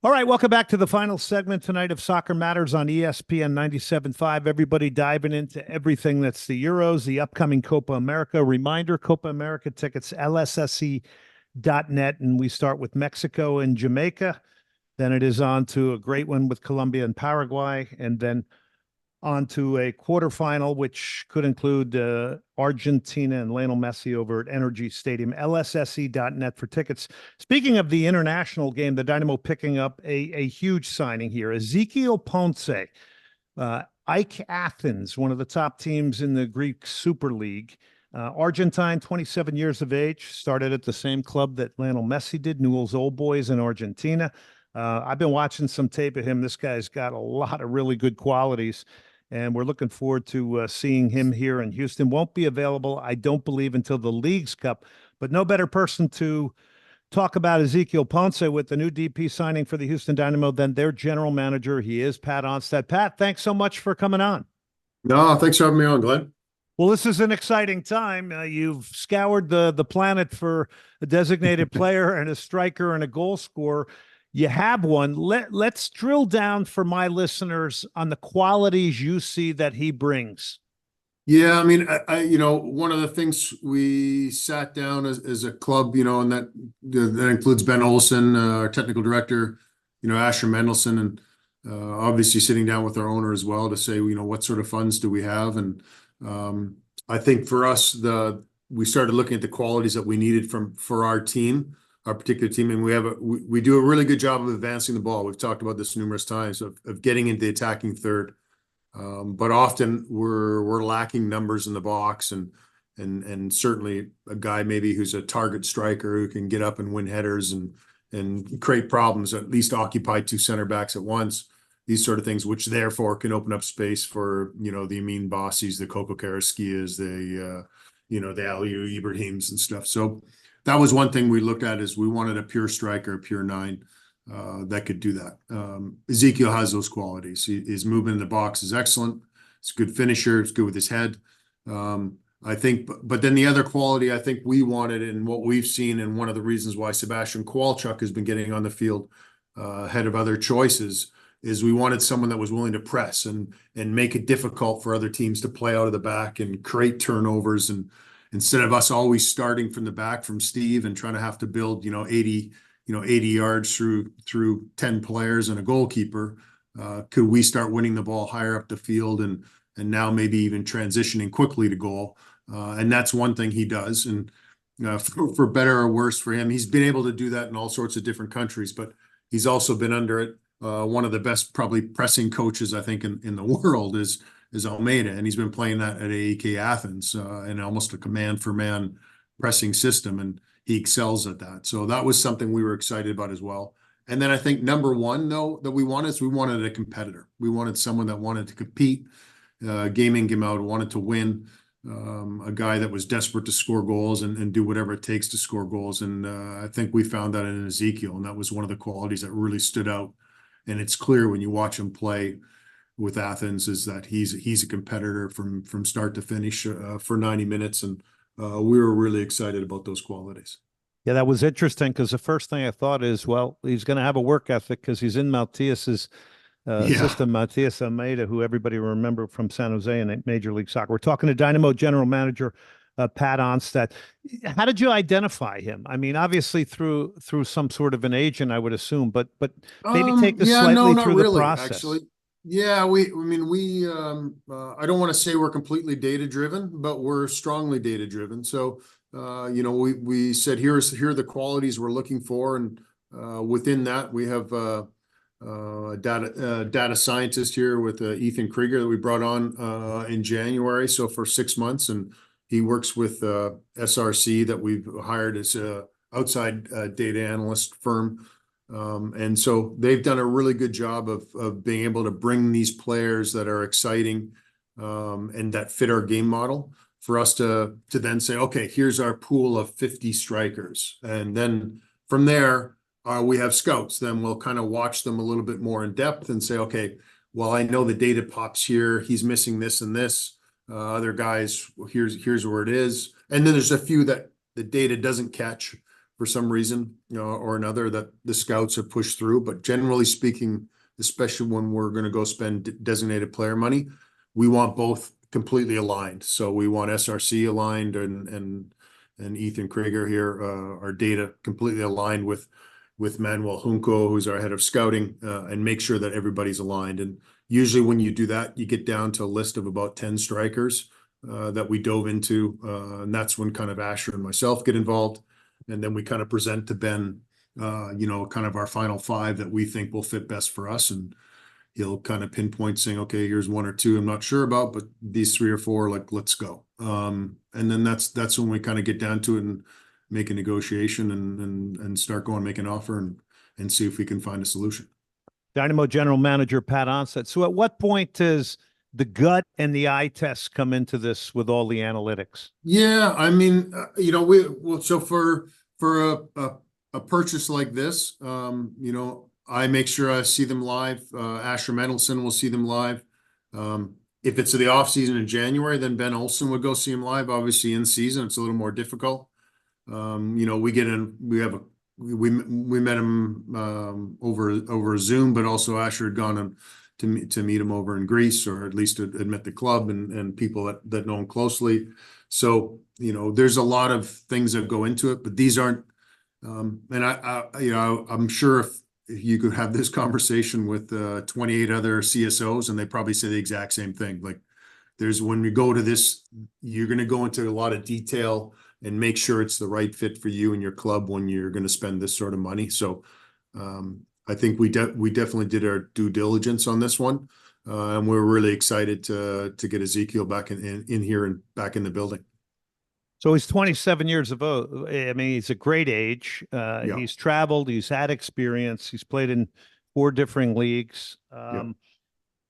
All right, welcome back to the final segment tonight of Soccer Matters on ESPN 97.5. Everybody diving into everything that's the Euros, the upcoming Copa America. Reminder, Copa America tickets, lssc.net, and we start with Mexico and Jamaica. Then it is on to a great one with Colombia and Paraguay, and then on to a quarterfinal, which could include Argentina and Lionel Messi over at Energy Stadium. LSSE.net for tickets. Speaking of the international game, the Dynamo picking up a huge signing here. Ezequiel Ponce, AEK Athens, one of the top teams in the Greek Super League. Argentine, 27 years of age, started at the same club that Lionel Messi did, Newell's Old Boys in Argentina. I've been watching some tape of him. This guy's got a lot of really good qualities, and we're looking forward to seeing him here in Houston. Won't be available, I don't believe, until the Leagues Cup, but no better person to talk about Ezequiel Ponce with the new DP signing for the Houston Dynamo than their general manager. He is Pat Onstad. Pat, thanks so much for coming on. No, thanks for having me on, Glenn. Well, this is an exciting time. You've scoured the planet for a designated player and a striker and a goal scorer. You have one. Let's drill down for my listeners on the qualities you see that he brings. Yeah, I mean, one of the things we sat down as a club, and that includes Ben Olsen, our technical director, Asher Mendelson, and obviously sitting down with our owner as well to say, what sort of funds do we have? And I think for us, we started looking at the qualities that we needed for our team. Our particular team, and we do a really good job of advancing the ball. We've talked about this numerous times of getting into the attacking third, but often we're lacking numbers in the box, and certainly a guy maybe who's a target striker who can get up and win headers and create problems, at least occupy two center backs at once. These sort of things, which therefore can open up space for the Amin Bossis, the Coco Karaskias, the Aliou Ibrahims and stuff. So that was one thing we looked at, is we wanted a pure striker, a pure nine that could do that. Ezequiel has those qualities. His movement in the box is excellent. He's a good finisher. He's good with his head. I think, but then the other quality I think we wanted, and what we've seen, and one of the reasons why Sebastian Kowalczyk has been getting on the field ahead of other choices, is we wanted someone that was willing to press and make it difficult for other teams to play out of the back and create turnovers. And instead of us always starting from the back from Steve and trying to have to build 80 yards through 10 players and a goalkeeper, could we start winning the ball higher up the field and now maybe even transitioning quickly to goal? And that's one thing he does. And for better or worse for him, he's been able to do that in all sorts of different countries, but he's also been under it. One of the best probably pressing coaches I think in the world is Almeida, and he's been playing that at AEK Athens in almost a command for man pressing system, and he excels at that. So that was something we were excited about as well. And then I think number one, though, that we wanted a competitor. We wanted someone that wanted to compete, game in, game out, wanted to win, a guy that was desperate to score goals and do whatever it takes to score goals. And I think we found that in Ezequiel, and that was one of the qualities that really stood out. And it's clear when you watch him play with Athens, is that he's a competitor from start to finish for 90 minutes. And we were really excited about those qualities. Yeah, that was interesting, because the first thing I thought is, well, he's going to have a work ethic because he's in Matias's system, Matias Almeida, who everybody remember from San Jose in Major League Soccer. We're talking to Dynamo general manager Pat Onstad. How did you identify him? I mean, obviously through some sort of an agent, I would assume, but maybe take us slightly through the process. Actually. Yeah, I don't want to say we're completely data driven, but we're strongly data driven. So, we said, here are the qualities we're looking for. And within that, we have a data scientist here with Ethan Krieger that we brought on in January. So for 6 months, and he works with SRC that we've hired as a outside data analyst firm. And so they've done a really good job of being able to bring these players that are exciting and that fit our game model for us to then say, okay, here's our pool of 50 strikers. And then from there, we have scouts. Then we'll kind of watch them a little bit more in depth and say, okay, well, I know the data pops here. He's missing this and this. Other guys, here's where it is. And then there's a few that the data doesn't catch for some reason, or another, that the scouts have pushed through. But generally speaking, especially when we're going to go spend designated player money, we want both completely aligned. So we want SRC aligned and Ethan Krieger here, our data completely aligned with Manuel Junco, who's our head of scouting, and make sure that everybody's aligned. And usually when you do that, you get down to a list of about 10 strikers that we dove into. And that's when kind of Asher and myself get involved. And then we kind of present to Ben, kind of our final 5 that we think will fit best for us. And he'll kind of pinpoint saying, okay, here's 1 or 2 I'm not sure about, but these 3 or 4, like, let's go. And then that's when we kind of get down to it and make a negotiation and start going, make an offer and see if we can find a solution. Dynamo General Manager Pat Onstad. So at what point does the gut and the eye test come into this with all the analytics? Yeah, I mean, so for a purchase like this, I make sure I see them live. Asher Mendelson will see them live. If it's the off season in January, then Ben Olsen would go see him live. Obviously, in season, it's a little more difficult. We met him over Zoom, but also Asher had gone to meet him over in Greece, or at least had met the club and people that know him closely. So, there's a lot of things that go into it, but these aren't, and I'm sure if you could have this conversation with 28 other CSOs, and they probably say the exact same thing. Like, when we go to this, you're going to go into a lot of detail and make sure it's the right fit for you and your club when you're going to spend this sort of money. So I think we definitely did our due diligence on this one, and we're really excited to get Ezequiel back in here and back in the building. So he's 27 years of age. I mean, he's a great age. Yeah. He's traveled. He's had experience. He's played in 4 different leagues.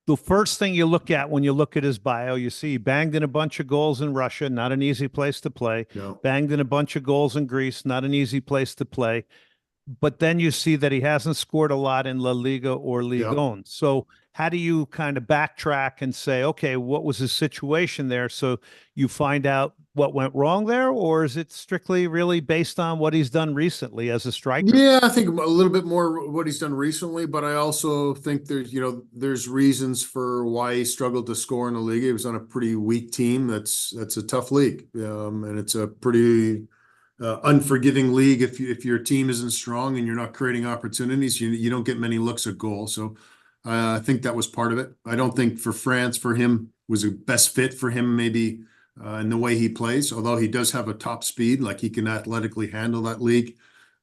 The first thing you look at when you look at his bio, you see he banged in a bunch of goals in Russia, not an easy place to play. No. Banged in a bunch of goals in Greece, not an easy place to play. But then you see that he hasn't scored a lot in La Liga or Ligue 1. So how do you kind of backtrack and say, okay, what was his situation there? So you find out what went wrong there, or is it strictly really based on what he's done recently as a striker? Yeah, I think a little bit more what he's done recently, but I also think there's reasons for why he struggled to score in the league. He was on a pretty weak team. That's a tough league, and it's a pretty unforgiving league. If your team isn't strong and you're not creating opportunities, you don't get many looks at goal. So I think that was part of it. I don't think for France, for him, was the best fit for him, maybe in the way he plays, although he does have a top speed, like he can athletically handle that league.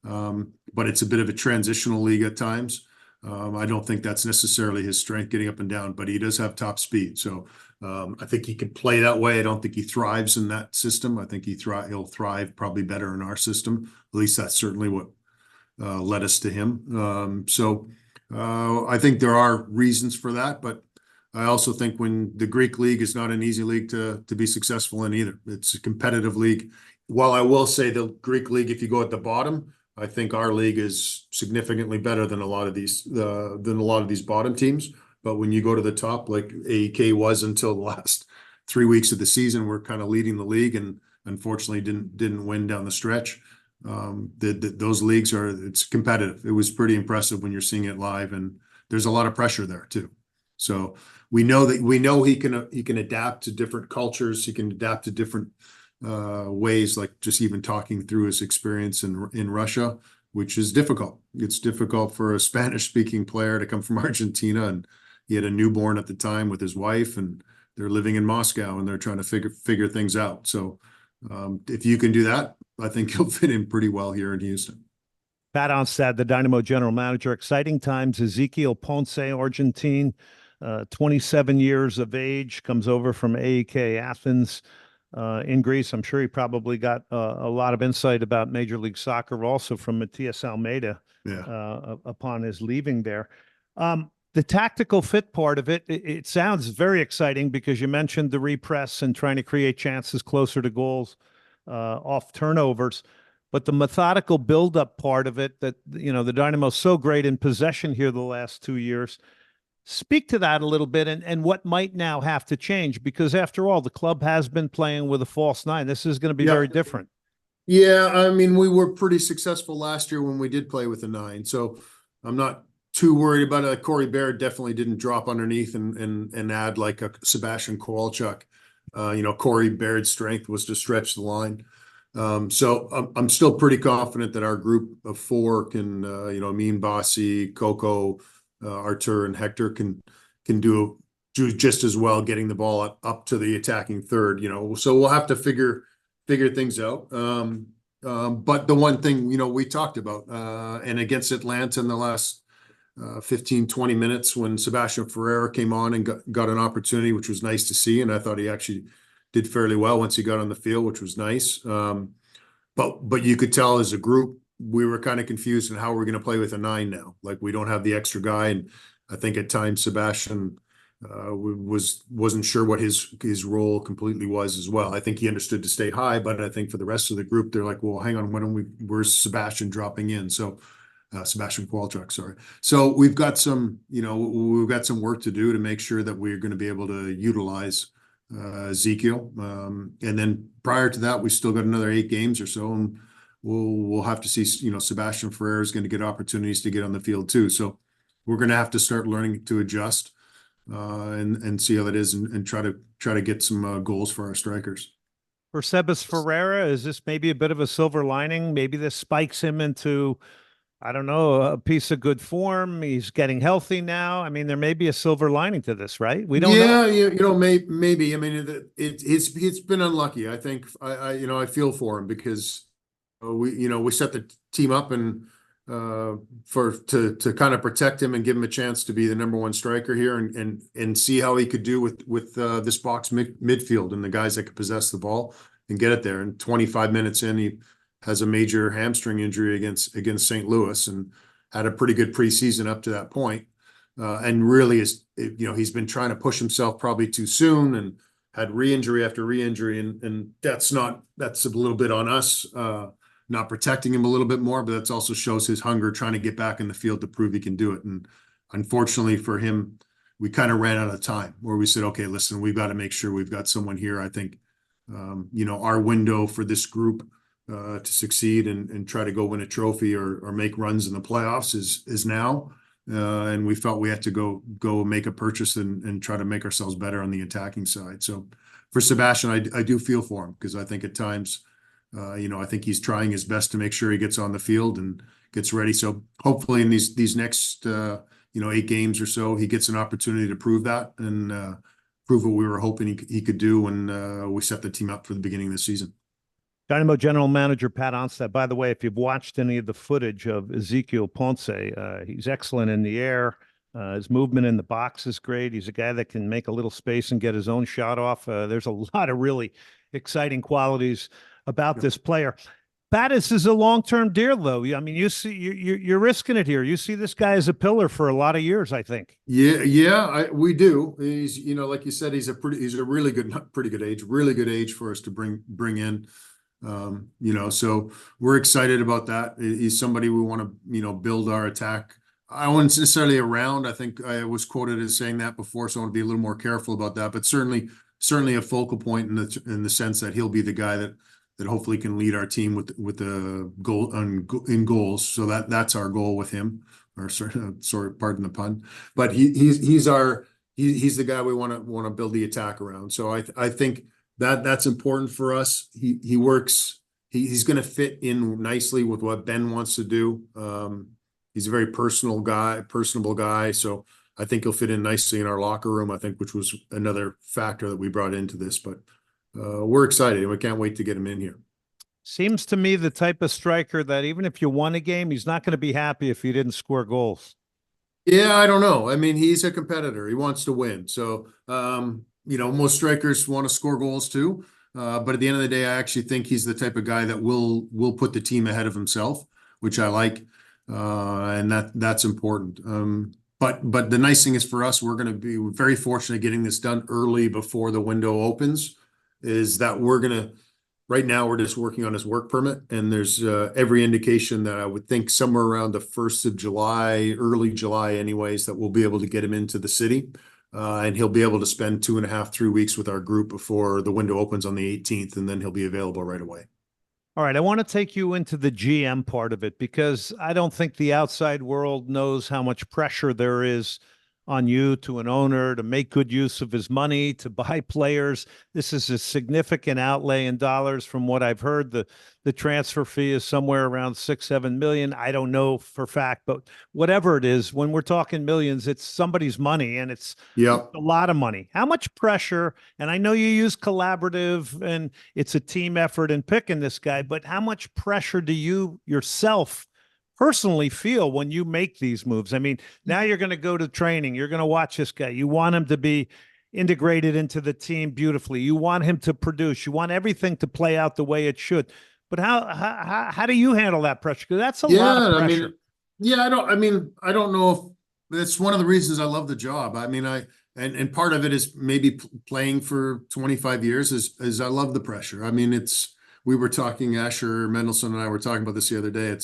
But it's a bit of a transitional league at times. I don't think that's necessarily his strength, getting up and down, but he does have top speed. So I think he can play that way. I don't think he thrives in that system. I think he'll thrive probably better in our system. At least that's certainly what led us to him. So I think there are reasons for that, but I also think when the Greek league is not an easy league to be successful in either. It's a competitive league. While I will say the Greek league, if you go at the bottom, I think our league is significantly better than a lot of these bottom teams. But when you go to the top, like AEK was until the last 3 weeks of the season, we're kind of leading the league, and unfortunately didn't win down the stretch. Those leagues it's competitive. It was pretty impressive when you're seeing it live, and there's a lot of pressure there too. So we know he can adapt to different cultures. He can adapt to different ways, like just even talking through his experience in Russia, which is difficult. It's difficult for a Spanish-speaking player to come from Argentina, and he had a newborn at the time with his wife, and they're living in Moscow, and they're trying to figure things out. So if you can do that, I think he'll fit in pretty well here in Houston. Pat Onstad, the Dynamo general manager. Exciting times. Ezequiel Ponce, Argentine, 27 years of age, comes over from AEK Athens in Greece. I'm sure he probably got a lot of insight about Major League Soccer also from Matias Almeida upon his leaving there. The tactical fit part of it sounds very exciting because you mentioned the repress and trying to create chances closer to goals off turnovers. But the methodical buildup part of it, that, the Dynamo's so great in possession here the last 2 years. Speak to that a little bit and what might now have to change, because after all, the club has been playing with a false nine. This is going to be very different. Yeah, I mean, we were pretty successful last year when we did play with a 9, so I'm not too worried about it. Corey Baird definitely didn't drop underneath and add like a Sebastian Kowalczyk. Corey Baird's strength was to stretch the line. So I'm still pretty confident that our group of 4 can, me, Bossy, Coco, Artur, and Hector can do just as well getting the ball up to the attacking third. So we'll have to figure things out. But the one thing, we talked about, and against Atlanta in the last 15, 20 minutes when Sebastian Ferreira came on and got an opportunity, which was nice to see. And I thought he actually did fairly well once he got on the field, which was nice. But you could tell as a group, we were kind of confused in how we're going to play with a 9 now. Like we don't have the extra guy. And I think at times Sebastian wasn't sure what his role completely was as well. I think he understood to stay high, but I think for the rest of the group, they're like, well, hang on, where's Sebastian dropping in? So Sebastian Kowalczyk, sorry. So we've got some work to do to make sure that we're going to be able to utilize Ezequiel. And then prior to that, we still got another 8 games or so, and we'll have to see, Sebastian Ferreira is going to get opportunities to get on the field too. So we're going to have to start learning to adjust and see how that is and try to get some goals for our strikers. For Sebas Ferreira, is this maybe a bit of a silver lining? Maybe this spikes him into, I don't know, a piece of good form. He's getting healthy now. I mean, there may be a silver lining to this, right? We don't know. Yeah, maybe. I mean, it's been unlucky. I think I feel for him because we set the team up and to kind of protect him and give him a chance to be the number 1 striker here and see how he could do with this box midfield and the guys that could possess the ball and get it there. And 25 minutes in, he has a major hamstring injury against St. Louis and had a pretty good preseason up to that point. And really he's been trying to push himself probably too soon and had re-injury after re-injury. And that's a little bit on us, not protecting him a little bit more, but that also shows his hunger trying to get back in the field to prove he can do it. And unfortunately for him, we kind of ran out of time where we said, okay, listen, we've got to make sure we've got someone here. I think, our window for this group to succeed and try to go win a trophy or make runs in the playoffs is now. And we felt we had to go make a purchase and try to make ourselves better on the attacking side. So for Sebastian, I do feel for him because I think at times, I think he's trying his best to make sure he gets on the field and gets ready. So hopefully in these next 8 games or so, he gets an opportunity to prove that and prove what we were hoping he could do when we set the team up for the beginning of the season. Dynamo general manager Pat Onstad. By the way, if you've watched any of the footage of Ezequiel Ponce, he's excellent in the air. His movement in the box is great. He's a guy that can make a little space and get his own shot off. There's a lot of really exciting qualities about this player. Pat, this is a long-term deal, though. I mean, you're risking it here. You see this guy as a pillar for a lot of years, I think. Yeah, we do. He's, like you said, he's a really good, not pretty good age, really good age for us to bring in. So we're excited about that. He's somebody we want to, build our attack. I wouldn't necessarily around. I think I was quoted as saying that before, so I want to be a little more careful about that. But certainly a focal point in the sense that he'll be the guy that hopefully can lead our team with the goal in goals. So that's our goal with him. Or sorry, pardon the pun. But he's the guy we want to build the attack around. So I think that's important for us. He works. He's going to fit in nicely with what Ben wants to do. He's a very personable guy. So I think he'll fit in nicely in our locker room. I think, which was another factor that we brought into this. But we're excited. We can't wait to get him in here. Seems to me the type of striker that even if you won a game, he's not going to be happy if you didn't score goals. Yeah, I don't know. I mean, he's a competitor. He wants to win. So, most strikers want to score goals too. But at the end of the day, I actually think he's the type of guy that will put the team ahead of himself, which I like. And that's important. But the nice thing is for us, we're very fortunate getting this done early before the window opens, is that right now we're just working on his work permit, and there's every indication that I would think somewhere around the 1st of July, early July anyways, that we'll be able to get him into the city. And he'll be able to spend 2.5, 3 weeks with our group before the window opens on the 18th, and then he'll be available right away. All right, I want to take you into the GM part of it because I don't think the outside world knows how much pressure there is on you to an owner to make good use of his money, to buy players. This is a significant outlay in dollars from what I've heard. The transfer fee is somewhere around 6, 7 million. I don't know for fact, but whatever it is, when we're talking millions, it's somebody's money and it's Yep. a lot of money. How much pressure? And I know you use collaborative and it's a team effort in picking this guy, but how much pressure do you yourself personally feel when you make these moves? I mean, now you're going to go to training, you're going to watch this guy. You want him to be integrated into the team beautifully. You want him to produce. You want everything to play out the way it should. But how do you handle that pressure? Because that's a lot of pressure. I don't know if that's one of the reasons I love the job. I mean, and part of it is maybe playing for 25 years is I love the pressure. I mean, we were talking, Asher Mendelson and I were talking about this the other day.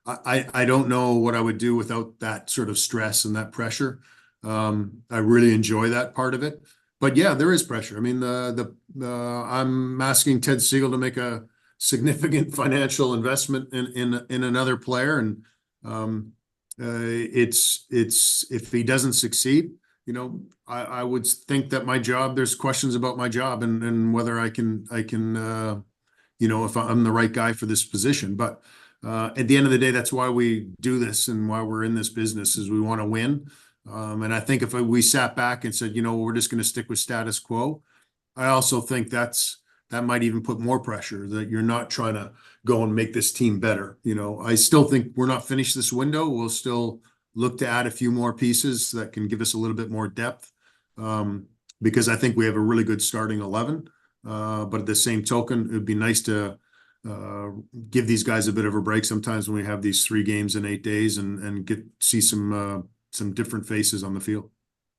I don't know what I would do without that sort of stress and that pressure. I really enjoy that part of it. But yeah, there is pressure. I mean, I'm asking Ted Siegel to make a significant financial investment in another player, and it's if he doesn't succeed, I would think that my job, there's questions about my job and whether I can if I'm the right guy for this position. But at the end of the day, that's why we do this and why we're in this business is we want to win. And I think if we sat back and said, we're just going to stick with status quo, I also think that might even put more pressure that you're not trying to go and make this team better. I still think we're not finished this window. We'll still look to add a few more pieces that can give us a little bit more depth because I think we have a really good starting 11. But at the same token, it would be nice to give these guys a bit of a break sometimes when we have these 3 games in 8 days and see some different faces on the field.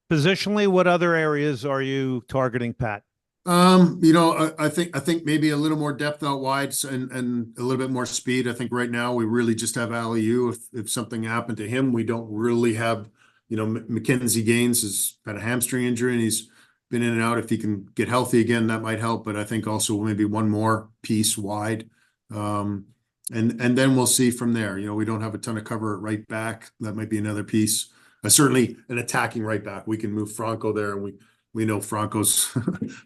Positionally, what other areas are you targeting, Pat? I think maybe a little more depth out wide and a little bit more speed. I think right now we really just have Aliu. If something happened to him, we don't really have, Mackenzie Gaines has had a hamstring injury and he's been in and out. If he can get healthy again, that might help. But I think also maybe one more piece wide. And then we'll see from there. We don't have a ton of cover at right back. That might be another piece. Certainly an attacking right back. We can move Franco there, and we know Franco's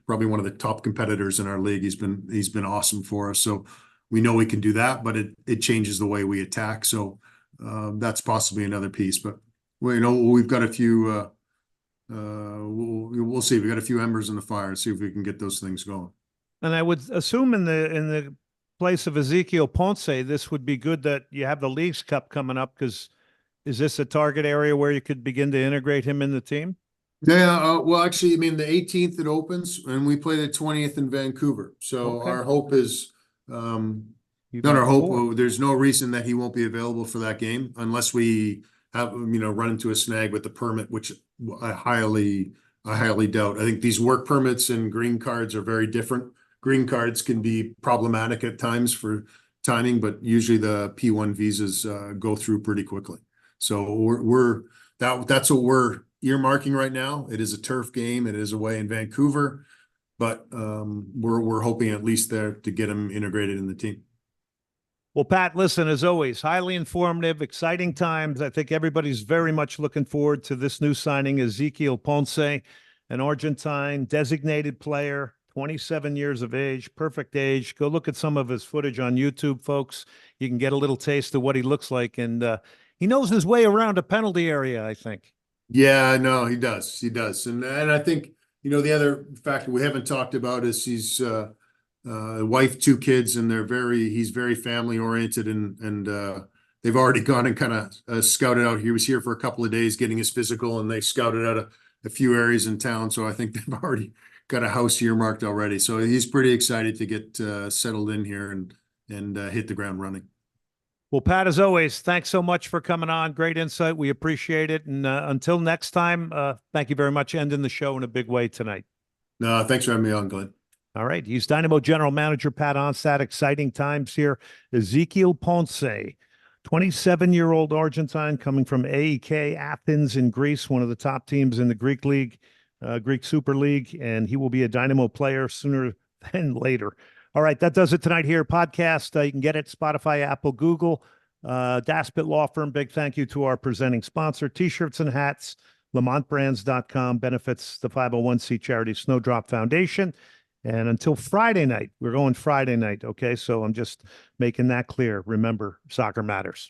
probably one of the top competitors in our league. He's been awesome for us. So we know we can do that, but it changes the way we attack. So that's possibly another piece. But we've got a few. We'll see. We've got a few embers in the fire. See if we can get those things going. And I would assume in the place of Ezequiel Ponce, this would be good that you have the Leagues Cup coming up, because is this a target area where you could begin to integrate him in the team? Yeah, well, actually, I mean, the 18th it opens, and we play the 20th in Vancouver. So our hope is, not our hope. There's no reason that he won't be available for that game unless we have, run into a snag with the permit, which I highly doubt. I think these work permits and green cards are very different. Green cards can be problematic at times for timing, but usually the P1 visas go through pretty quickly. So that's what we're earmarking right now. It is a turf game. It is away in Vancouver, but we're hoping at least there to get him integrated in the team. Well, Pat, listen, as always, highly informative, exciting times. I think everybody's very much looking forward to this new signing, Ezequiel Ponce, an Argentine designated player, 27 years of age, perfect age. Go look at some of his footage on YouTube, folks. You can get a little taste of what he looks like. And he knows his way around a penalty area, I think. Yeah, no, he does. He does. And I think, the other factor we haven't talked about is he's wife, 2 kids, and he's very family oriented, and they've already gone and kind of scouted out. He was here for a couple of days getting his physical, and they scouted out a few areas in town. So I think they've already got a house earmarked already. So he's pretty excited to get settled in here and hit the ground running. Well, Pat, as always, thanks so much for coming on. Great insight. We appreciate it. And until next time, thank you very much. Ending the show in a big way tonight. No, thanks for having me on, Glenn. All right. He's Dynamo General Manager Pat Onstad. Exciting times here. Ezequiel Ponce, 27-year-old Argentine coming from AEK Athens in Greece, one of the top teams in the Greek League, Greek Super League. And he will be a Dynamo player sooner than later. All right, that does it tonight here. Podcast, you can get it Spotify, Apple, Google. Daspit Law Firm, big thank you to our presenting sponsor. T-shirts and hats, lamontbrands.com, benefits the 501c charity Snowdrop Foundation. And until Friday night, we're going Friday night, okay? So I'm just making that clear. Remember, soccer matters.